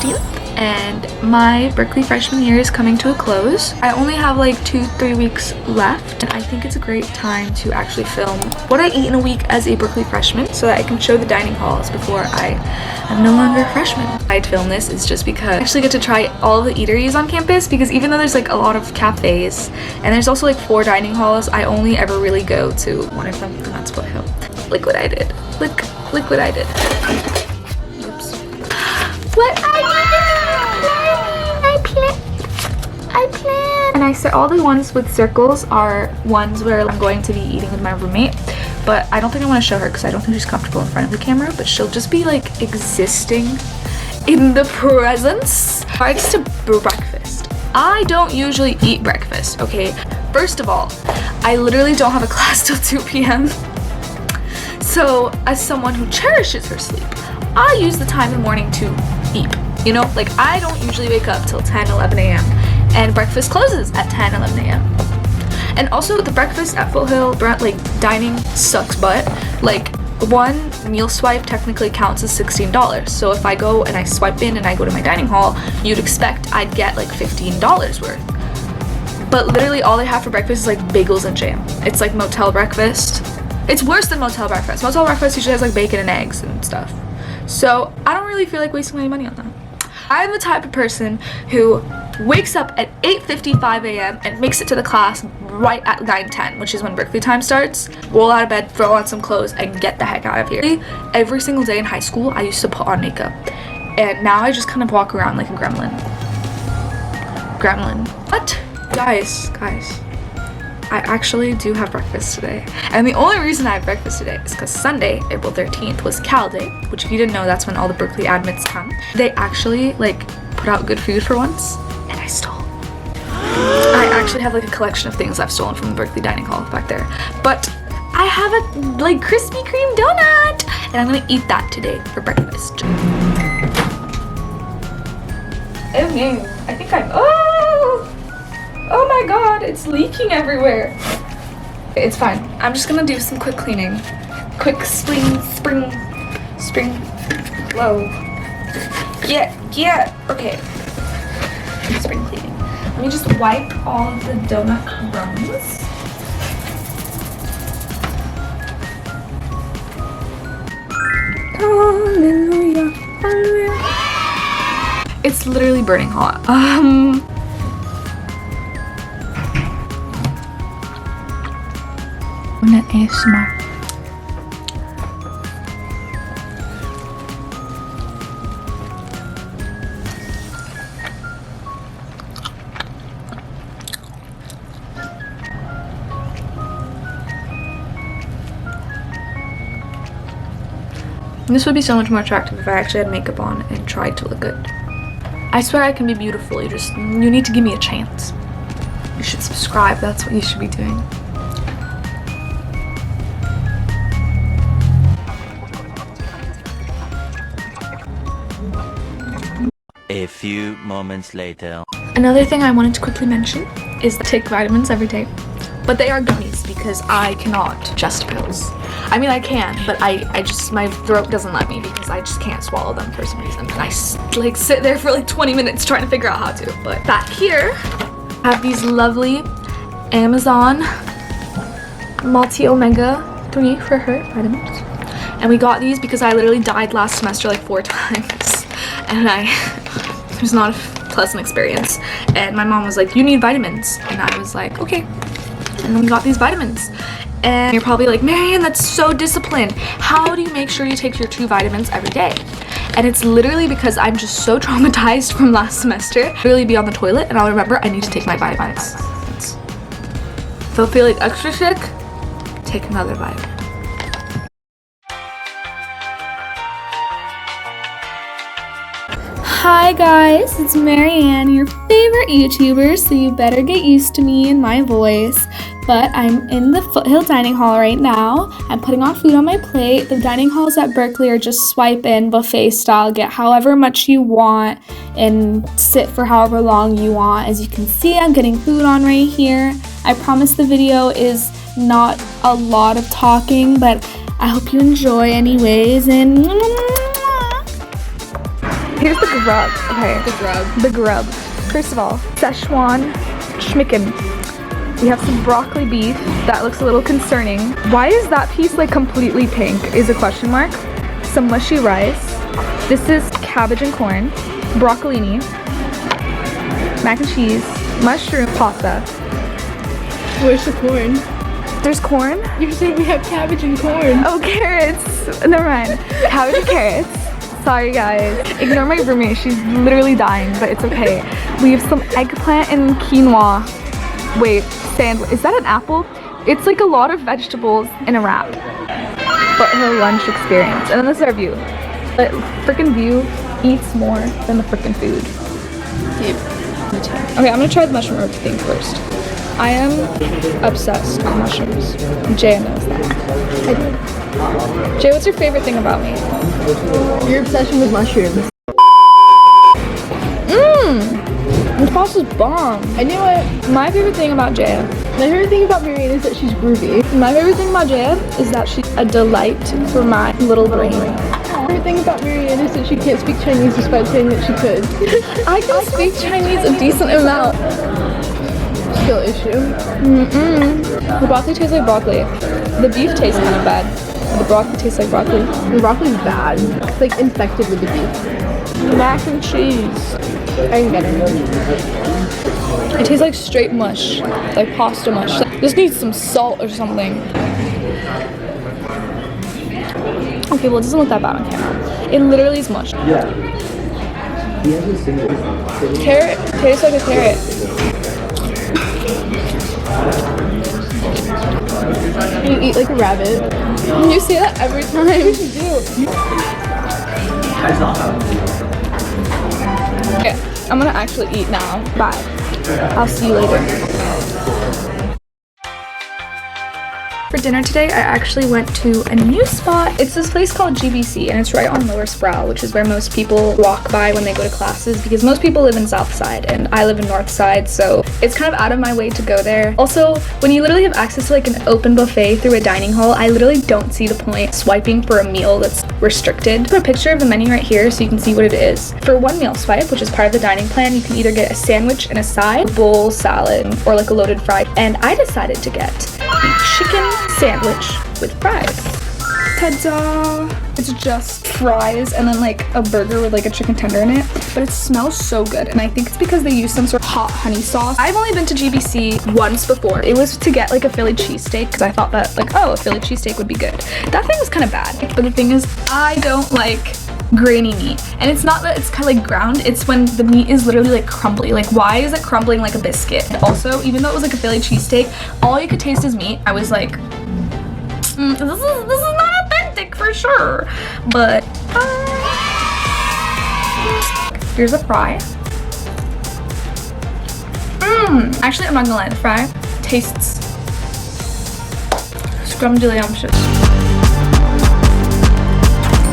16th, and my Berkeley freshman year is coming to a close. I only have like 2-3 weeks left, and I think it's a great time to actually film what I eat in a week as a Berkeley freshman so that I can show the dining halls before I am no longer a freshman. I'd film this is just because I actually get to try all of the eateries on campus, because even though there's like a lot of cafes and there's also like 4 dining halls, I only ever really go to one of them, and that's foothill. Look what I did. Look what I did. Oops. What I plan. And I said all the ones with circles are ones where I'm going to be eating with my roommate, but I don't think I want to show her because I don't think she's comfortable in front of the camera, but she'll just be like existing in the presence. Regards to breakfast, I don't usually eat breakfast, okay? First of all, I literally don't have a class till 2 p.m. So as someone who cherishes her sleep, I use the time in the morning to eat. You know, like I don't usually wake up till 10-11 a.m. and breakfast closes at 10-11 a.m. And also the breakfast at Foothill like dining sucks butt. Like one meal swipe technically counts as $16. So if I go and I swipe in and I go to my dining hall, you'd expect I'd get like $15 worth. But literally all they have for breakfast is like bagels and jam. It's like motel breakfast. It's worse than motel breakfast. Motel breakfast usually has like bacon and eggs and stuff. So I don't really feel like wasting any money on that. I'm the type of person who wakes up at 8:55 a.m. and makes it to the class right at 9:10, which is when Berkeley time starts. Roll out of bed, throw on some clothes, and get the heck out of here. Every single day in high school, I used to put on makeup. And now I just kind of walk around like a gremlin. What? Guys. I actually do have breakfast today. And the only reason I have breakfast today is because Sunday, April 13th, was Cal Day, which if you didn't know, that's when all the Berkeley admits come. They actually like put out good food for once, and I stole. I actually have like a collection of things I've stolen from the Berkeley dining hall back there. But I have a like Krispy Kreme donut, and I'm gonna eat that today for breakfast. Oh no, I think I'm, oh my god, it's leaking everywhere. It's fine. I'm just gonna do some quick cleaning. Quick spring flow. Yeah, okay. Spring cleaning. Let me just wipe all of the donut crumbs. Hallelujah, hallelujah. It's literally burning hot. ASMR. This would be so much more attractive if I actually had makeup on and tried to look good. I swear I can be beautiful, you need to give me a chance. You should subscribe, that's what you should be doing. A few moments later. Another thing I wanted to quickly mention is that I take vitamins every day, but they are gummies because I cannot just pills. I mean I can, but I just, my throat doesn't let me because I just can't swallow them for some reason. And I like sit there for like 20 minutes trying to figure out how to. But back here, I have these lovely Amazon multi-omega 3 for her vitamins. And we got these because I literally died last semester like 4 times. And it was not a pleasant experience. And my mom was like, you need vitamins. And I was like, okay. And then we got these vitamins. And you're probably like, Marianne, that's so disciplined. How do you make sure you take your 2 vitamins every day? And it's literally because I'm just so traumatized from last semester. I'll literally be on the toilet and I'll remember I need to take my vitamins. So feeling extra sick, take another vitamin. Hi guys, it's Marianne, your favorite YouTuber, so you better get used to me and my voice. But I'm in the Foothill dining hall right now. I'm putting on food on my plate. The dining halls at Berkeley are just swipe in buffet style, get however much you want and sit for however long you want. As you can see, I'm getting food on right here. I promise the video is not a lot of talking, but I hope you enjoy anyways, and Here's the grub. Okay. The grub. The grub. First of all, Szechuan schmicken. We have some broccoli beef. That looks a little concerning. Why is that piece like completely pink is a question mark. Some mushy rice. This is cabbage and corn. Broccolini. Mac and cheese. Mushroom pasta. Where's the corn? There's corn? You said we have cabbage and corn. Oh, carrots. Never mind. Cabbage and carrots. Sorry guys. Ignore my roommate. She's literally dying, but it's okay. We have some eggplant and quinoa. Wait, is that an apple? It's like a lot of vegetables in a wrap. But her lunch experience. And then this is our view. The freaking view eats more than the freaking food. Deep. Okay, I'm gonna try the mushroom herb thing first. I am obsessed with mushrooms. Jay knows that. I do. Jay, what's your favorite thing about me? Your obsession with mushrooms. This pasta's bomb. I knew it. My favorite thing about Jaya. My favorite thing about Marianne is that she's groovy. My favorite thing about Jaya is that she's a delight for my little brain. My favorite thing about Marianne is that she can't speak Chinese despite saying that she could. I can speak Chinese a decent amount. Skill issue. The broccoli tastes like broccoli. The beef tastes kind of bad. The broccoli tastes like broccoli. The broccoli's bad. It's like infected with the beef. Mac and cheese. I can get it. It tastes like straight mush, like pasta mush. This needs some salt or something. Okay, well it doesn't look that bad on camera. It literally is mush. Carrot tastes like a carrot. You eat like a rabbit. You say that every time. You do. Okay, I'm gonna actually eat now. Bye. I'll see you later. For dinner today, I actually went to a new spot. It's this place called GBC, and it's right on Lower Sproul, which is where most people walk by when they go to classes, because most people live in South Side and I live in North Side, so it's kind of out of my way to go there. Also, when you literally have access to like an open buffet through a dining hall, I literally don't see the point swiping for a meal that's restricted. Put a picture of the menu right here so you can see what it is. For one meal swipe, which is part of the dining plan, you can either get a sandwich and a side, a bowl, salad, or like a loaded fry, and I decided to get a chicken sandwich with fries. Ta-da! It's just fries and then like a burger with like a chicken tender in it, but it smells so good, and I think it's because they use some sort of hot honey sauce. I've only been to GBC once before. It was to get like a Philly cheesesteak because I thought that like, oh, a Philly cheesesteak would be good. That thing was kind of bad, but the thing is, I don't like grainy meat, and it's not that it's kind of like ground, it's when the meat is literally like crumbly. Like, why is it crumbling like a biscuit? And also, even though it was like a Philly cheesesteak, all you could taste is meat. I was like, this is not authentic for sure. But here's a fry. Actually, I'm not gonna lie, the fry tastes scrumdiddlyumptious.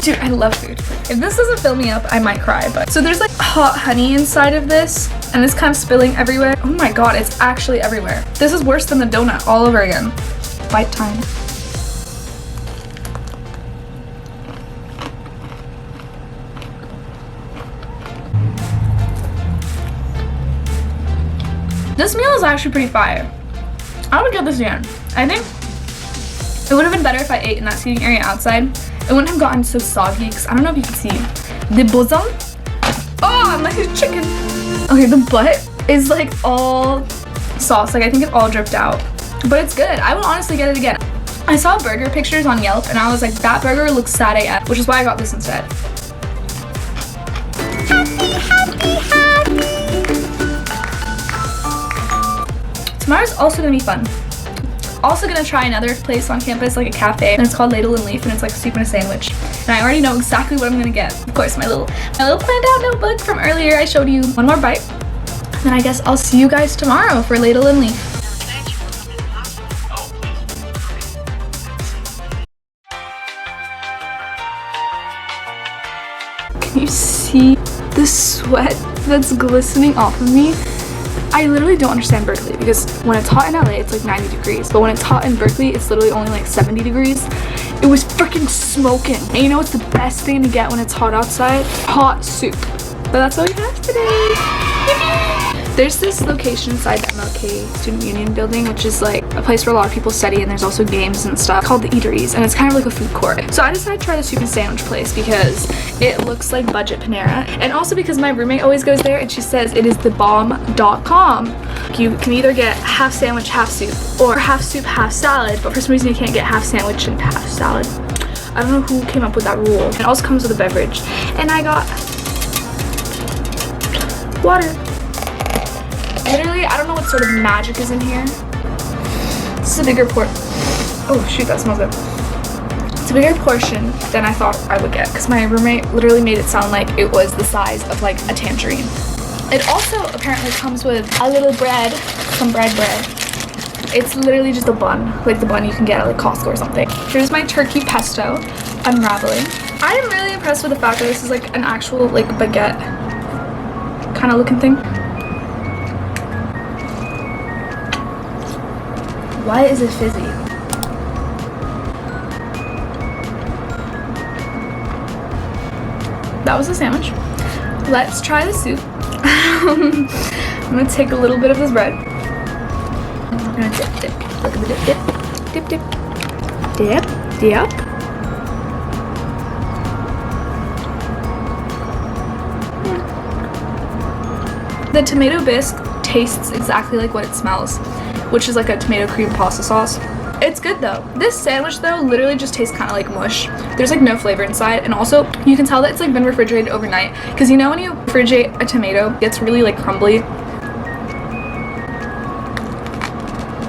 Dude, I love food. If this doesn't fill me up, I might cry. But so there's like hot honey inside of this, and it's kind of spilling everywhere. Oh my god, it's actually everywhere. This is worse than the donut all over again. Bite time. This meal is actually pretty fire. I would get this again. I think it would have been better if I ate in that seating area outside. It wouldn't have gotten so soggy, because I don't know if you can see the bosom. Oh, I'm like a chicken. Okay, the butt is like all sauce. Like, I think it all dripped out, but it's good. I would honestly get it again. I saw burger pictures on Yelp and I was like, that burger looks sad AF, which is why I got this instead. Tomorrow's also gonna be fun. Also gonna try another place on campus, like a cafe, and it's called Ladle and Leaf, and it's like soup and a sandwich. And I already know exactly what I'm gonna get. Of course, my little planned out notebook from earlier. I showed you. One more bite, and then I guess I'll see you guys tomorrow for Ladle and Leaf. Can you see the sweat that's glistening off of me? I literally don't understand Berkeley, because when it's hot in LA, it's like 90 degrees. But when it's hot in Berkeley, it's literally only like 70 degrees. It was freaking smoking. And you know what's the best thing to get when it's hot outside? Hot soup. But that's what we have today. There's this location inside the MLK Student Union building, which is like a place where a lot of people study, and there's also games and stuff, called the Eateries, and it's kind of like a food court. So I decided to try the soup and sandwich place because it looks like budget Panera, and also because my roommate always goes there and she says it is the bomb.com. You can either get half sandwich, half soup, or half soup, half salad, but for some reason you can't get half sandwich and half salad. I don't know who came up with that rule. It also comes with a beverage, and I got water. Literally, I don't know what sort of magic is in here. This is a bigger oh shoot, that smells good. It's a bigger portion than I thought I would get, because my roommate literally made it sound like it was the size of like a tangerine. It also apparently comes with a little bread, some bread. It's literally just a bun, like the bun you can get at like Costco or something. Here's my turkey pesto unraveling. I am really impressed with the fact that this is like an actual like baguette kind of looking thing. Why is it fizzy? That was the sandwich. Let's try the soup. I'm gonna take a little bit of this bread. I'm gonna dip. Look at the dip. Dip. The tomato bisque tastes exactly like what it smells, which is like a tomato cream pasta sauce. It's good though. This sandwich though literally just tastes kind of like mush. There's like no flavor inside, and also you can tell that it's like been refrigerated overnight, because you know when you refrigerate a tomato, it gets really like crumbly.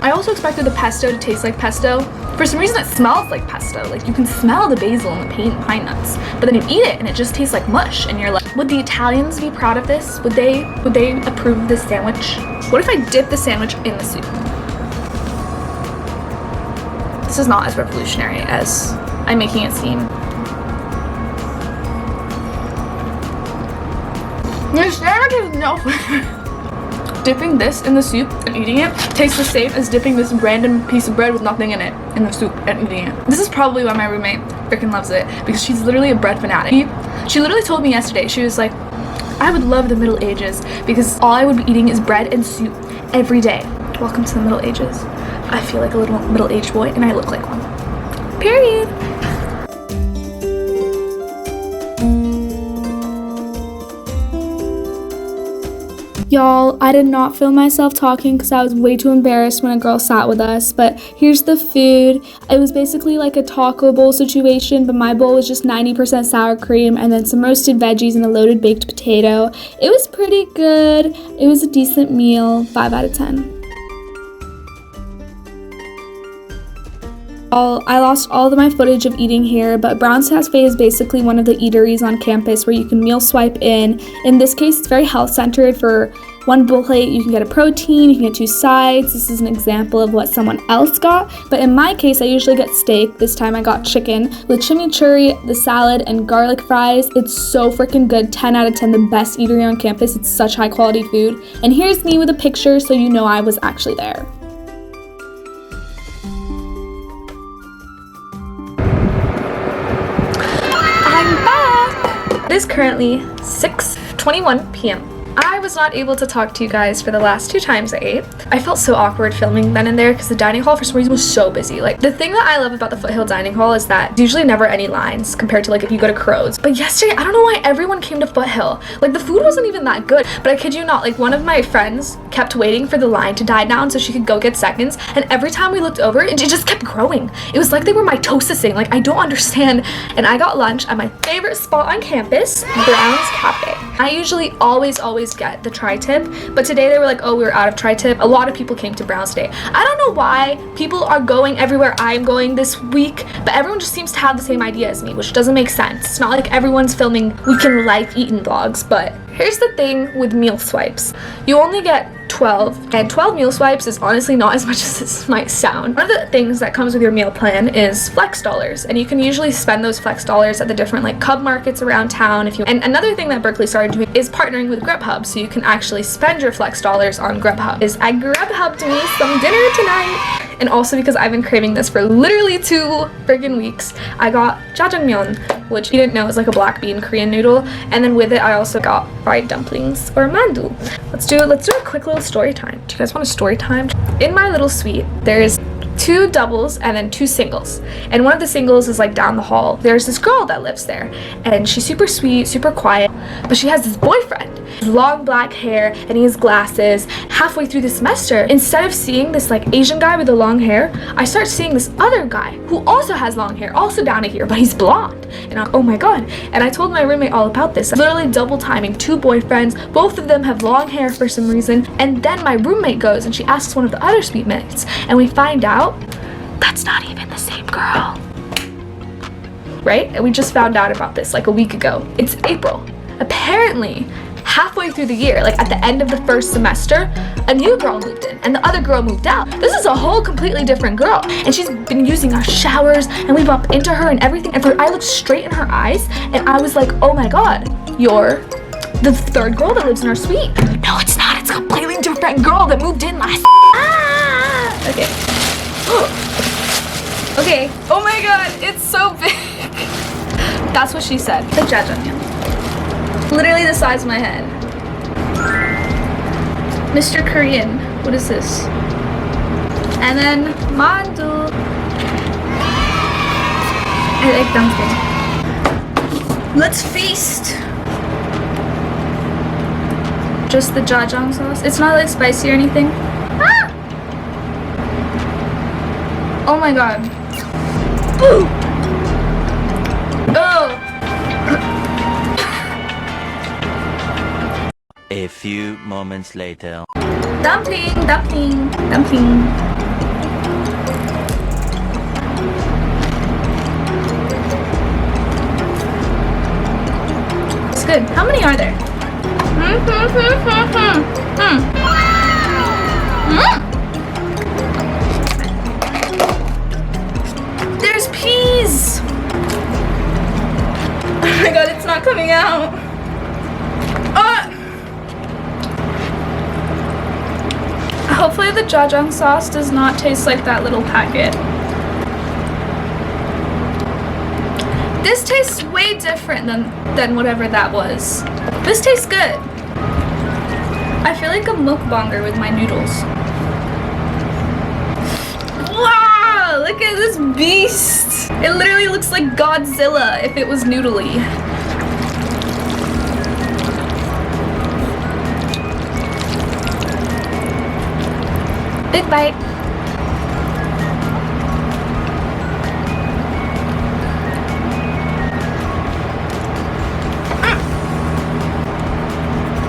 I also expected the pesto to taste like pesto. For some reason it smells like pesto. Like you can smell the basil and the pine nuts, but then you eat it and it just tastes like mush, and you're like, would the Italians be proud of this? Would they approve of this sandwich? What if I dip the sandwich in the soup? This is not as revolutionary as I'm making it seem. The sandwich is no flavor. Dipping this in the soup and eating it tastes the same as dipping this random piece of bread with nothing in it in the soup and eating it. This is probably why my roommate freaking loves it, because she's literally a bread fanatic. She literally told me yesterday, she was like, I would love the Middle Ages because all I would be eating is bread and soup every day. Welcome to the Middle Ages. I feel like a little middle-aged boy, and I look like one. Period. Y'all, I did not film myself talking because I was way too embarrassed when a girl sat with us, but here's the food. It was basically like a taco bowl situation, but my bowl was just 90% sour cream and then some roasted veggies and a loaded baked potato. It was pretty good. It was a decent meal, 5 out of 10. I lost all of my footage of eating here, but Brown's Cafe is basically one of the eateries on campus where you can meal swipe in. In this case, it's very health centered. For one plate, you can get a protein, you can get 2 sides. This is an example of what someone else got, but in my case, I usually get steak. This time I got chicken with chimichurri, the salad, and garlic fries. It's so freaking good, 10 out of 10, the best eatery on campus. It's such high quality food. And here's me with a picture so you know I was actually there. It is currently 6:21 p.m. I was not able to talk to you guys for the last 2 times I ate. I felt so awkward filming then and there because the dining hall for some reason was so busy. Like, the thing that I love about the Foothill dining hall is that there's usually never any lines compared to like if you go to Crossroads. But yesterday, I don't know why everyone came to Foothill. Like, the food wasn't even that good, but I kid you not, like one of my friends kept waiting for the line to die down so she could go get seconds, and every time we looked over, it just kept growing. It was like they were mitosising. Like, I don't understand. And I got lunch at my favorite spot on campus, Brown's Cafe. I usually always get the tri-tip, but today they were like, oh, we were out of tri-tip. A lot of people came to Brown's today. I don't know why people are going everywhere I'm going this week, but everyone just seems to have the same idea as me, which doesn't make sense. It's not like everyone's filming weekend life eating vlogs, but here's the thing with meal swipes. You only get 12, and 12 meal swipes is honestly not as much as this might sound. One of the things that comes with your meal plan is flex dollars, and you can usually spend those flex dollars at the different like cub markets around town if you. And another thing that Berkeley started doing is partnering with grubhub, so you can actually spend your flex dollars on grubhub. I grubhubbed me some dinner tonight, and also because I've been craving this for literally 2 friggin' weeks, I got jajangmyeon. which you didn't know is like a black bean Korean noodle. And then with it, I also got fried dumplings or mandu. Let's do a quick little story time. Do you guys want a story time? In my little suite, there's 2 doubles and then 2 singles, and one of the singles is like down the hall. There's this girl that lives there, and she's super sweet, super quiet, but she has this boyfriend, long black hair, and he has glasses. Halfway through the semester, instead of seeing this like Asian guy with the long hair, I start seeing this other guy who also has long hair, also down to here, but he's blonde. And I'm, oh my god. And I told my roommate all about this. Literally double timing 2 boyfriends, both of them have long hair for some reason. And then my roommate goes and she asks one of the other suite mates, and we find out that's not even the same girl. Right? And we just found out about this like a week ago. It's April. Apparently, halfway through the year, like at the end of the first semester, a new girl moved in and the other girl moved out. This is a whole completely different girl, and she's been using our showers, and we bump into her and everything. And I looked straight in her eyes and I was like, oh my god, you're the 3rd girl that lives in our suite. No, it's not. It's a completely different girl that moved in last. Ah! Okay. Okay. Oh my god, it's so big. That's what she said. The jajangmyeon. Literally the size of my head. Mr. Korean. What is this? And then mandu. I like dumpling. Let's feast. Just the jajang sauce. It's not like spicy or anything. Ah! Oh my god. Ooh. Oh. A few moments later. Dumpling, dumpling, dumpling. It's good. How many are there? There's peas! Oh my god, it's not coming out. Hopefully the jajang sauce does not taste like that little packet. This tastes way different than whatever that was. This tastes good. I feel like a mukbanger with my noodles. Wow! Look at this beast! It literally looks like Godzilla if it was noodly. Big bite.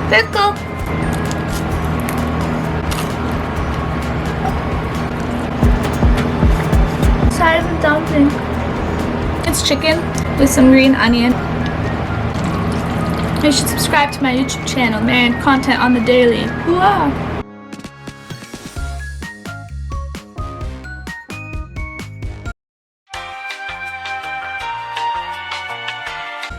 Pickle. Side of the dumpling. It's chicken with some green onion. You should subscribe to my YouTube channel, man. Content on the daily. Wow.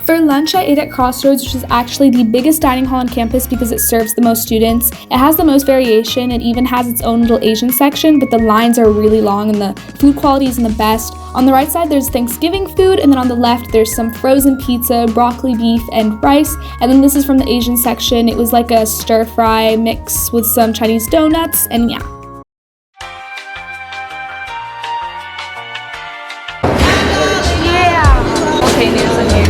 For lunch, I ate at Crossroads, which is actually the biggest dining hall on campus because it serves the most students. It has the most variation. It even has its own little Asian section, but the lines are really long and the food quality isn't the best. On the right side, there's Thanksgiving food, and then on the left, there's some frozen pizza, broccoli, beef, and rice. And then this is from the Asian section. It was like a stir-fry mix with some Chinese donuts, and yeah. Yeah! Okay, news in here.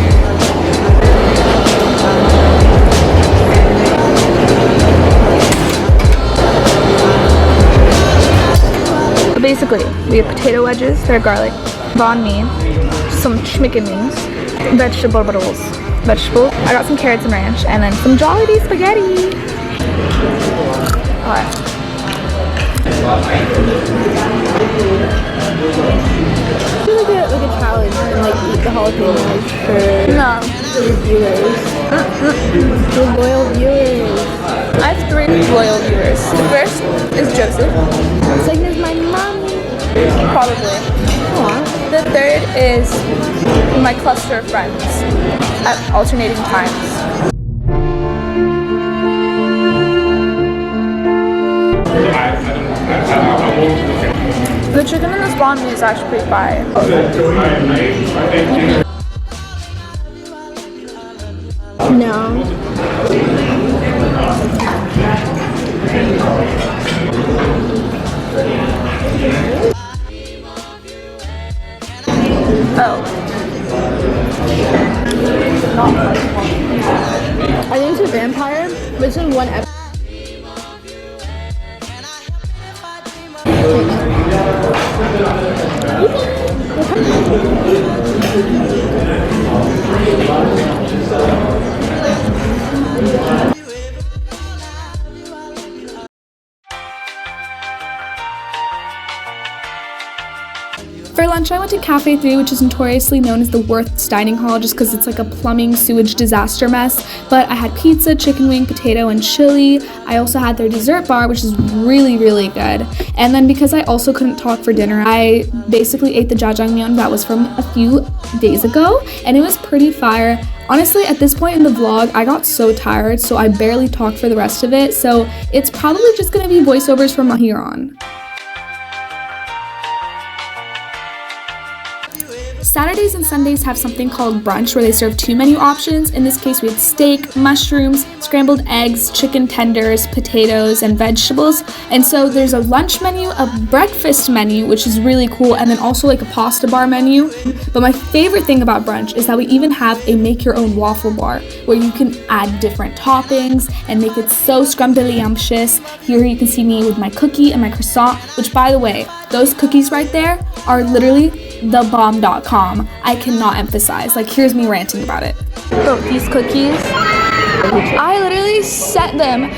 Basically, we have potato wedges, they're garlic, banh mi, some chicken wings, vegetables. I got some carrots and ranch, and then some Jollibee spaghetti. Alright. Do like a challenge and like eat the jalapenos for your viewers. Your loyal viewers. I have 3 loyal viewers. The first is Joseph. The second is my mommy. Probably. Aww. The third is my cluster of friends at alternating times. The chicken in this banh mi is actually pretty fire. This is one episode. For lunch, I went to Cafe 3, which is notoriously known as the worst dining hall just because it's like a plumbing sewage disaster mess. But I had pizza, chicken wing, potato, and chili. I also had their dessert bar, which is really, really good. And then because I also couldn't talk for dinner, I basically ate the jajangmyeon that was from a few days ago, and it was pretty fire. Honestly, at this point in the vlog, I got so tired, so I barely talked for the rest of it. So it's probably just gonna be voiceovers from here on. Saturdays and Sundays have something called brunch where they serve 2 menu options. In this case, we had steak, mushrooms, scrambled eggs, chicken tenders, potatoes, and vegetables. And so there's a lunch menu, a breakfast menu, which is really cool, and then also like a pasta bar menu. But my favorite thing about brunch is that we even have a make your own waffle bar where you can add different toppings and make it so scrumptious. Here you can see me with my cookie and my croissant, which by the way, those cookies right there are literally thebomb.com. I cannot emphasize. Like, here's me ranting about it. Bro, these cookies, I literally sent them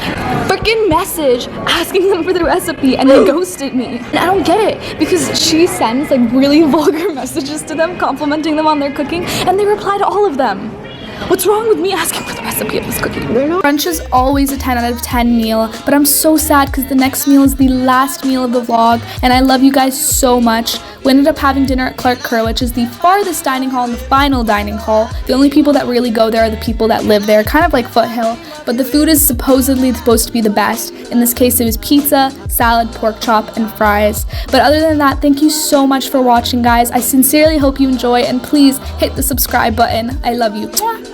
freaking message asking them for the recipe and they ghosted me. And I don't get it because she sends like really vulgar messages to them complimenting them on their cooking and they reply to all of them. What's wrong with me asking for the recipe of this cookie? Brunch is always a 10 out of 10 meal, but I'm so sad because the next meal is the last meal of the vlog, and I love you guys so much. We ended up having dinner at Kerr, which is the farthest dining hall and the final dining hall. The only people that really go there are the people that live there, kind of like Foothill, but the food is supposedly supposed to be the best. In this case, it was pizza, salad, pork chop, and fries. But other than that, thank you so much for watching, guys. I sincerely hope you enjoy, and please hit the subscribe button. I love you. Mwah!